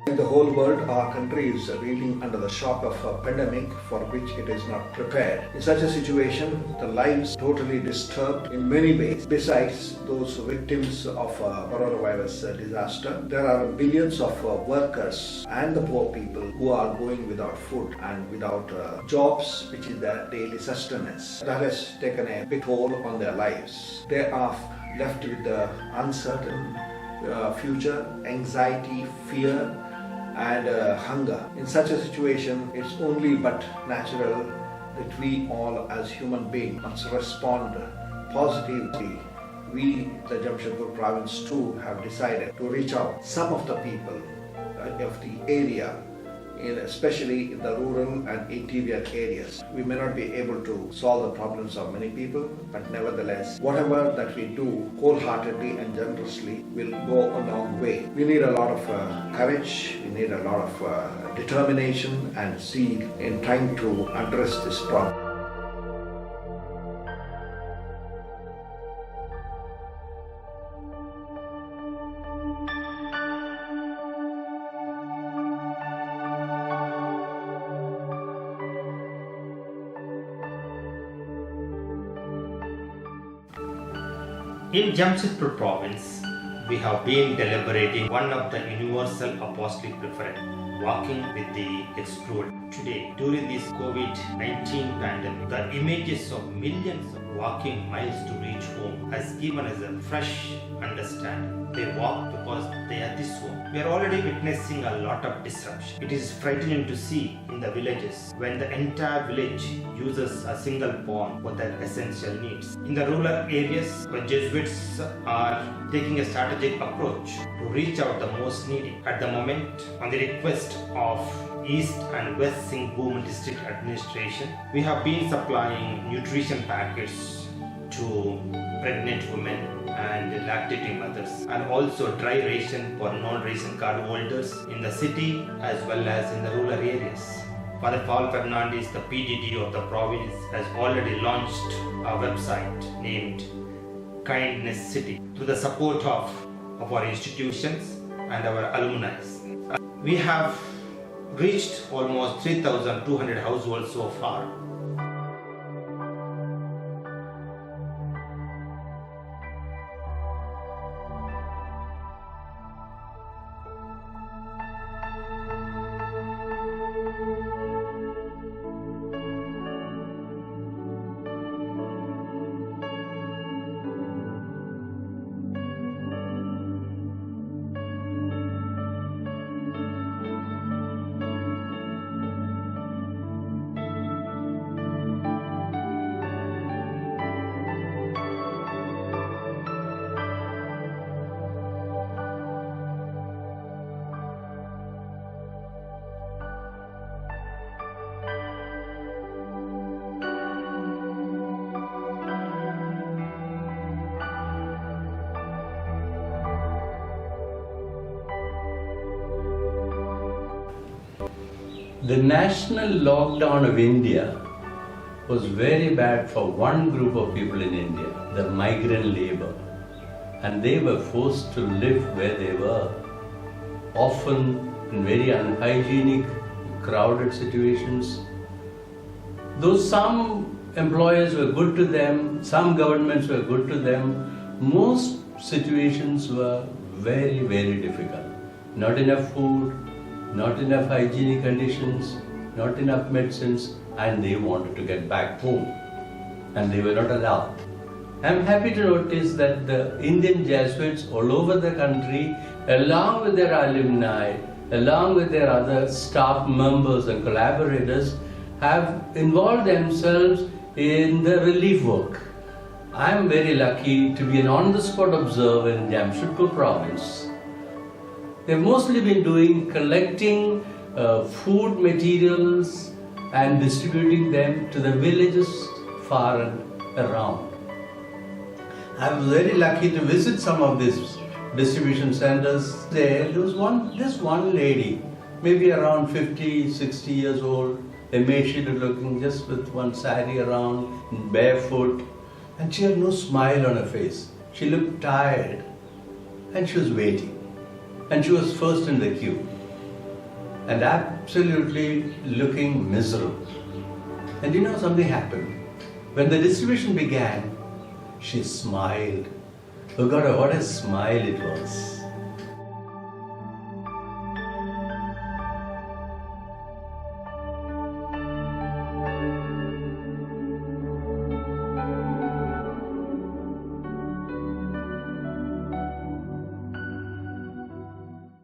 In the whole world, our country is reeling under the shock of a pandemic for which it is not prepared. In such a situation, the lives totally disturbed in many ways. Besides those victims of coronavirus disaster, there are billions of workers and the poor people who are going without food and without jobs, which is their daily sustenance. That has taken a big toll on their lives. They are left with the uncertain future, anxiety, fear, and hunger. In such a situation, it's only but natural that we all as human beings must respond positively. We, the Jamshedpur province too, have decided to reach out some of the people of the area, especially in the rural and interior areas. We may not be able to solve the problems of many people, but nevertheless, whatever that we do wholeheartedly and generously will go a long way. We need a lot of courage, we need a lot of determination and zeal in trying to address this problem. In Jamshedpur province, we have been deliberating one of the universal apostolic preference, walking with the excluded. Today, during this COVID-19 pandemic, the images of millions walking miles to reach home has given us a fresh understanding. They walk because they are this home. We are already witnessing a lot of disruption. It is frightening to see in the villages when the entire village uses a single pond for their essential needs. In the rural areas, where Jesuits are taking a strategic approach to reach out the most needy. At the moment, on the request of East and West Singhbhum district administration, we have been supplying nutrition packets to pregnant women and lactating mothers, and also dry ration for non-ration card holders in the city as well as in the rural areas. Father Paul Fernandez, the PDD of the province, has already launched a website named Kindness City through the support of our institutions and our alumni. We have reached almost 3,200 households so far. The national lockdown of India was very bad for one group of people in India, the migrant labor. And they were forced to live where they were, often in very unhygienic, crowded situations. Though some employers were good to them, some governments were good to them, most situations were very, very difficult. Not enough food, not enough hygienic conditions, not enough medicines, and they wanted to get back home, and they were not allowed. I'm happy to notice that the Indian Jesuits all over the country, along with their alumni, along with their other staff members and collaborators, have involved themselves in the relief work. I'm very lucky to be an on-the-spot observer in Jamshedpur province. They've mostly been collecting food materials and distributing them to the villages far and around. I was very lucky to visit some of these distribution centers. There was this one lady, maybe around 50, 60 years old, emaciated looking, just with one sari around, barefoot, and she had no smile on her face. She looked tired, and she was waiting. And she was first in the queue. and absolutely looking miserable. And you know, something happened. When the distribution began, she smiled. Oh God, what a smile it was.